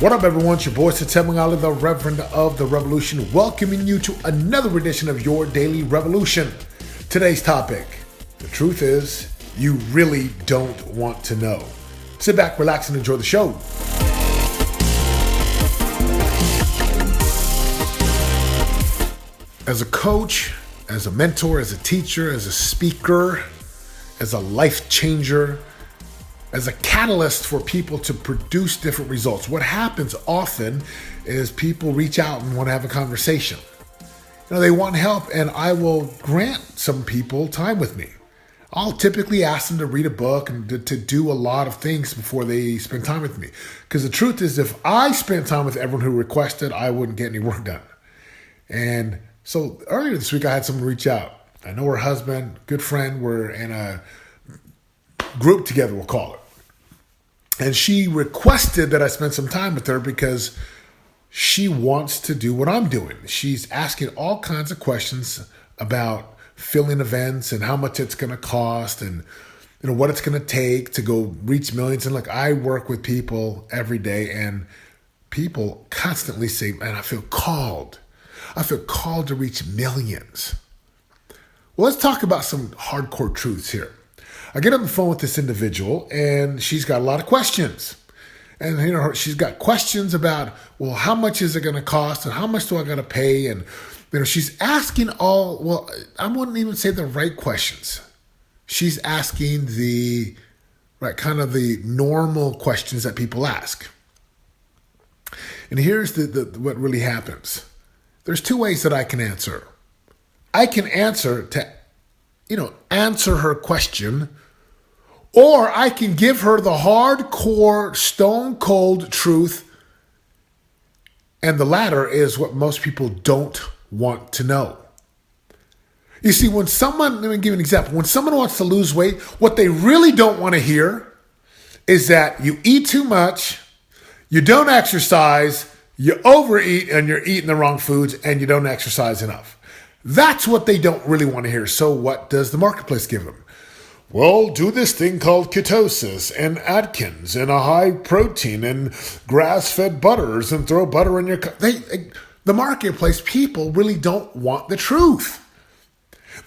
What up, everyone? It's your boy, Sedate, Ali, the Reverend of the Revolution, welcoming you to another edition of your Daily Revolution. Today's topic: the truth is, you really don't want to know. Sit back, relax, and enjoy the show. As a coach, as a mentor, as a teacher, as a speaker, as a life changer, as a catalyst for people to produce different results, what happens often is people reach out and want to have a conversation. They want help, and I will grant some people time with me. I'll typically ask them to read a book and to do a lot of things before they spend time with me. Because the truth is, if I spent time with everyone who requested, I wouldn't get any work done. And so earlier this week, I had someone reach out. I know her husband, good friend, we're in a group together, we'll call it. And she requested that I spend some time with her because she wants to do what I'm doing. She's asking all kinds of questions about filling events and how much it's going to cost and what it's going to take to go reach millions. And look, I work with people every day, and people constantly say, man, I feel called. I feel called to reach millions. Well, let's talk about some hardcore truths here. I get on the phone with this individual, and she's got a lot of questions. And she's got questions about, well, how much is it going to cost, and how much do I got to pay? And she's asking I wouldn't even say the right questions. She's asking the normal questions that people ask. And here's what really happens. There's two ways that I can answer. I can answer answer her question, or I can give her the hardcore, stone cold truth. And the latter is what most people don't want to know. You see, let me give you an example. When someone wants to lose weight, what they really don't want to hear is that you eat too much, you don't exercise, you overeat, and you're eating the wrong foods, and you don't exercise enough. That's what they don't really want to hear. So what does the marketplace give them? Well, do this thing called ketosis and Atkins and a high protein and grass-fed butters and throw butter in your cup. The marketplace, people really don't want the truth.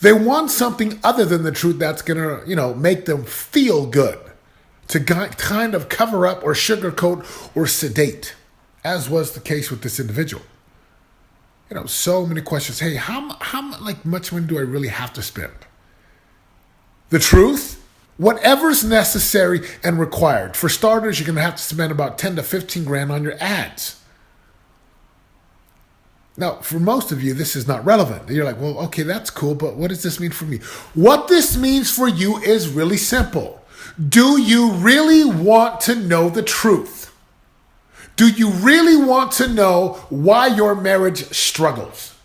They want something other than the truth that's going to, make them feel good, to kind of cover up or sugarcoat or sedate, as was the case with this individual. So many questions. Hey, how much money do I really have to spend? The truth, whatever's necessary and required. For starters, you're going to have to spend about 10 to 15 grand on your ads. Now, for most of you, this is not relevant. You're like, well, okay, that's cool, but what does this mean for me? What this means for you is really simple. Do you really want to know the truth? Do you really want to know why your marriage struggles?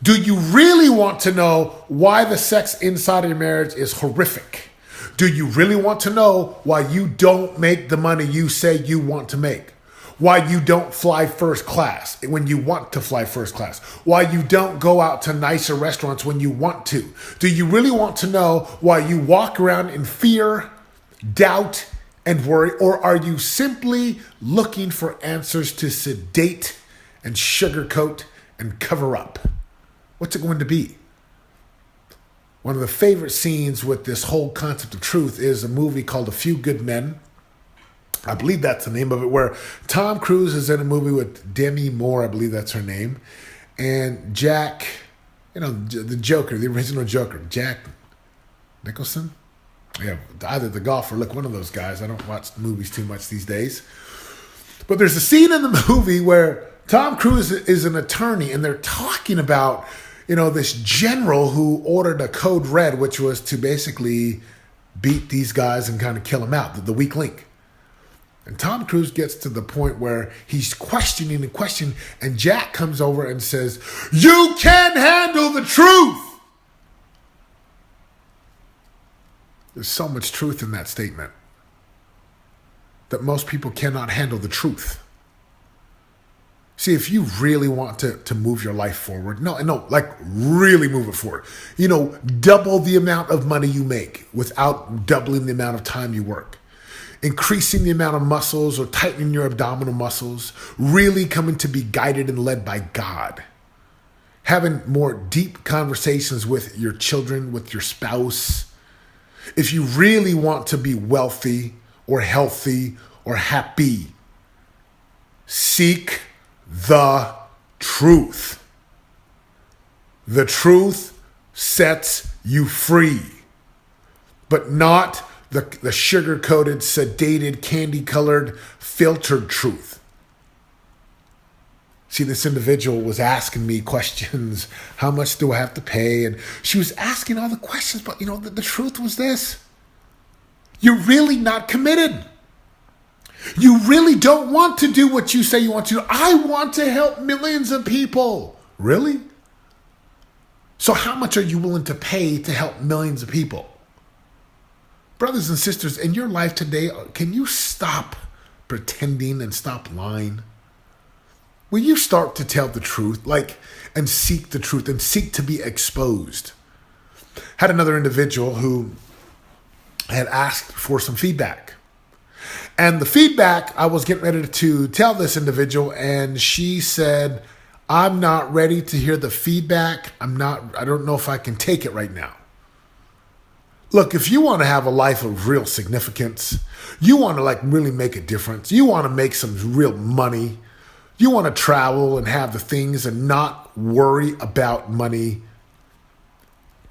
Do you really want to know why the sex inside of your marriage is horrific? Do you really want to know why you don't make the money you say you want to make? Why you don't fly first class when you want to fly first class? Why you don't go out to nicer restaurants when you want to? Do you really want to know why you walk around in fear, doubt, and worry? Or are you simply looking for answers to sedate and sugarcoat and cover up? What's it going to be? One of the favorite scenes with this whole concept of truth is a movie called A Few Good Men. I believe that's the name of it, where Tom Cruise is in a movie with Demi Moore, I believe that's her name, and Jack, the Joker, the original Joker, Jack Nicholson? Yeah, either the golfer, look, one of those guys. I don't watch movies too much these days. But there's a scene in the movie where Tom Cruise is an attorney, and they're talking about, this general who ordered a code red, which was to basically beat these guys and kind of kill them out, the weak link. And Tom Cruise gets to the point where he's questioning and questioning, and Jack comes over and says, "You can't handle the truth." There's so much truth in that statement that most people cannot handle the truth. See, if you really want to move your life forward, really move it forward, double the amount of money you make without doubling the amount of time you work. increasing the amount of muscles or tightening your abdominal muscles, really coming to be guided and led by God, having more deep conversations with your children, with your spouse. If you really want to be wealthy or healthy or happy, seek the truth. The truth sets you free, but not the sugar-coated, sedated, candy-colored, filtered truth. See, this individual was asking me questions. How much do I have to pay? And she was asking all the questions, but the truth was this. You're really not committed. You really don't want to do what you say you want to do. I want to help millions of people. Really? So how much are you willing to pay to help millions of people? Brothers and sisters, in your life today, can you stop pretending and stop lying? Will you start to tell the truth, and seek the truth and seek to be exposed? Had another individual who had asked for some feedback. And the feedback, I was getting ready to tell this individual, and she said, I'm not ready to hear the feedback. I don't know if I can take it right now. Look, if you want to have a life of real significance, you want to really make a difference, you want to make some real money, you want to travel and have the things and not worry about money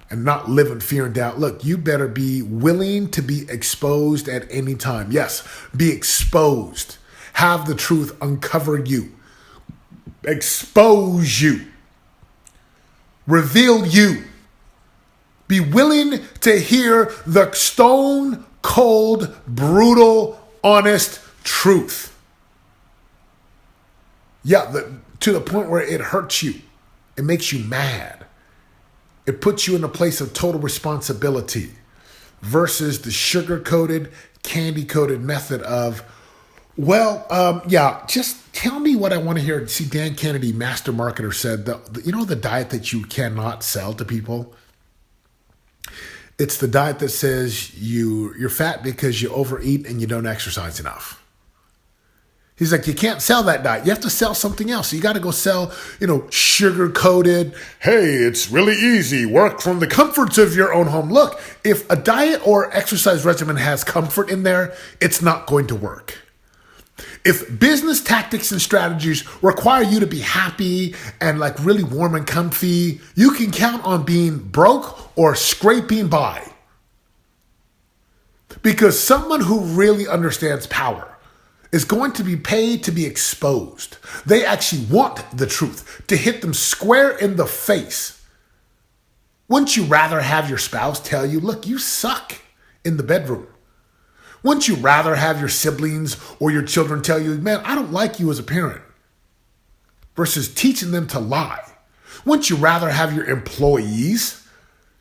and not live in fear and doubt. Look, you better be willing to be exposed at any time. Yes, be exposed. Have the truth uncover you. Expose you. Reveal you. Be willing to hear the stone cold, brutal, honest truth. Yeah, to the point where it hurts you. It makes you mad. It puts you in a place of total responsibility versus the sugar-coated, candy-coated method of, just tell me what I want to hear. See, Dan Kennedy, master marketer, said, the diet that you cannot sell to people? It's the diet that says you're fat because you overeat and you don't exercise enough. He's like, you can't sell that diet. You have to sell something else. You got to go sell, sugar-coated, hey, it's really easy. Work from the comforts of your own home. Look, if a diet or exercise regimen has comfort in there, it's not going to work. If business tactics and strategies require you to be happy and really warm and comfy, you can count on being broke or scraping by. Because someone who really understands power is going to be paid to be exposed. They actually want the truth to hit them square in the face. Wouldn't you rather have your spouse tell you, look, you suck in the bedroom? Wouldn't you rather have your siblings or your children tell you, man, I don't like you as a parent, versus teaching them to lie? Wouldn't you rather have your employees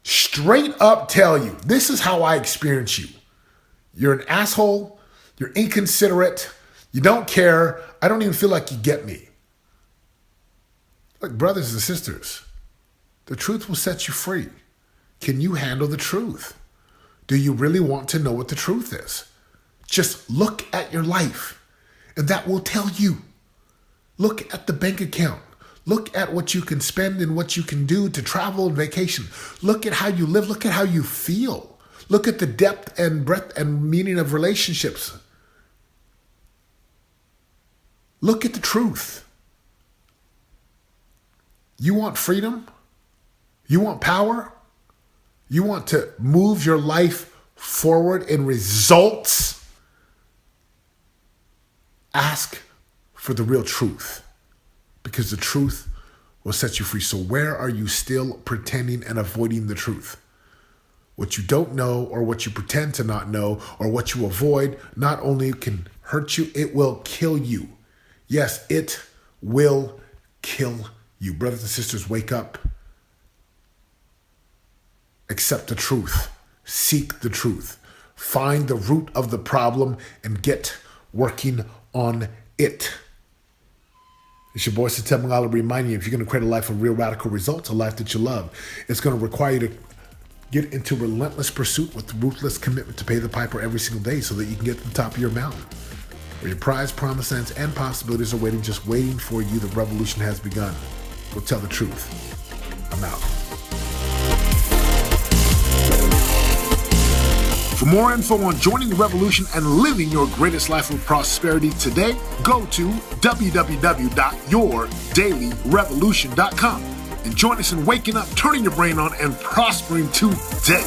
straight up tell you, this is how I experience you? You're an asshole. You're inconsiderate. You don't care. I don't even feel like you get me. Look, brothers and sisters, the truth will set you free. Can you handle the truth? Do you really want to know what the truth is? Just look at your life, and that will tell you. Look at the bank account. Look at what you can spend and what you can do to travel and vacation. Look at how you live. Look at how you feel. Look at the depth and breadth and meaning of relationships. Look at the truth. You want freedom? You want power? You want to move your life forward in results? Ask for the real truth, because the truth will set you free. So where are you still pretending and avoiding the truth? What you don't know, or what you pretend to not know, or what you avoid, not only can hurt you, it will kill you. Yes, it will kill you. Brothers and sisters, wake up. Accept the truth. Seek the truth. Find the root of the problem and get working on it. It's your boy, Sedate Mangala, reminding you, if you're going to create a life of real radical results, a life that you love, it's going to require you to Get into relentless pursuit with ruthless commitment to pay the piper every single day so that you can get to the top of your mountain. Where your prize, promise, lands, and possibilities are waiting for you. The revolution has begun. Go tell the truth. I'm out. For more info on joining the revolution and living your greatest life of prosperity today, go to www.yourdailyrevolution.com and join us in waking up, turning your brain on, and prospering today.